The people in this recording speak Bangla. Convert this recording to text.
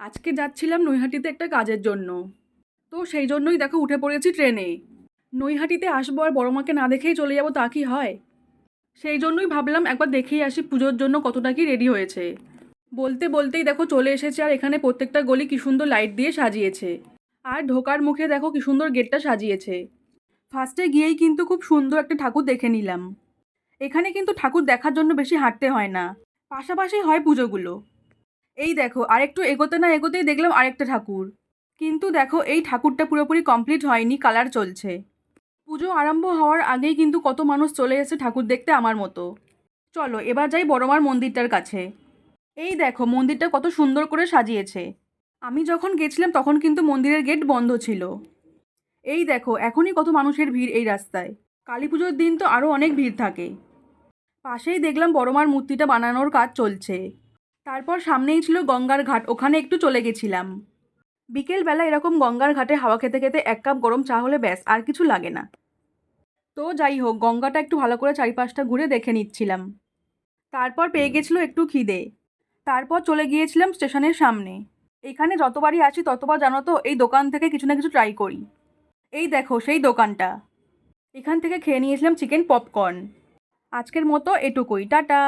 আজকে যাচ্ছিলাম নৈহাটিতে একটা কাজের জন্য। তো সেই জন্যই দেখো উঠে পড়েছি ট্রেনে। নৈহাটিতে আসবো আর বড় মাকে না দেখেই চলে যাবো তা কি হয়? সেই জন্যই ভাবলাম একবার দেখেই আসি পুজোর জন্য কতটা কি রেডি হয়েছে। বলতে বলতেই দেখো চলে এসেছে আর এখানে প্রত্যেকটা গলি কি সুন্দর লাইট দিয়ে সাজিয়েছে। আর ঢোকার মুখে দেখো কি সুন্দর গেটটা সাজিয়েছে। ফার্স্টে গিয়েই কিন্তু খুব সুন্দর একটা ঠাকুর দেখে নিলাম। এখানে কিন্তু ঠাকুর দেখার জন্য বেশি হাঁটতে হয় না, পাশাপাশি হয় পুজোগুলো। এই দেখো আরেকটু এগোতে না এগোতেই দেখলাম আরেকটা ঠাকুর। কিন্তু দেখো এই ঠাকুরটা পুরোপুরি কমপ্লিট হয়নি, কালার চলছে। পুজো আরম্ভ হওয়ার আগেই কিন্তু কত মানুষ চলে এসেছে ঠাকুর দেখতে আমার মতো। চলো এবার যাই বড়মার মন্দিরটার কাছে। এই দেখো মন্দিরটা কত সুন্দর করে সাজিয়েছে। আমি যখন গেছিলাম তখন কিন্তু মন্দিরের গেট বন্ধ ছিল। এই দেখো এখনই কত মানুষের ভিড় এই রাস্তায়। কালী পুজোর দিন তো আরও অনেক ভিড় থাকে। পাশেই দেখলাম বড়মার মূর্তিটা বানানোর কাজ চলছে। তারপর সামনেই ছিল গঙ্গার ঘাট, ওখানে একটু চলে গেছিলাম। বিকেলবেলা এরকম গঙ্গার ঘাটে হাওয়া খেতে খেতে এক কাপ গরম চা হলে ব্যাস আর কিছু লাগে না। তো যাই হোক গঙ্গাটা একটু ভালো করে চারিপাশটা ঘুরে দেখে নিচ্ছিলাম। তারপর পেয়ে গেছিলো একটু খিদে। তারপর চলে গিয়েছিলাম স্টেশনের সামনে। এখানে যতবারই আসি ততবার জানো তো এই দোকান থেকে কিছু না কিছু ট্রাই করি। এই দেখো সেই দোকানটা। এখান থেকে খেয়ে নিয়েছিলাম চিকেন পপকর্ন। আজকের মতো এটুকুই, টাটা।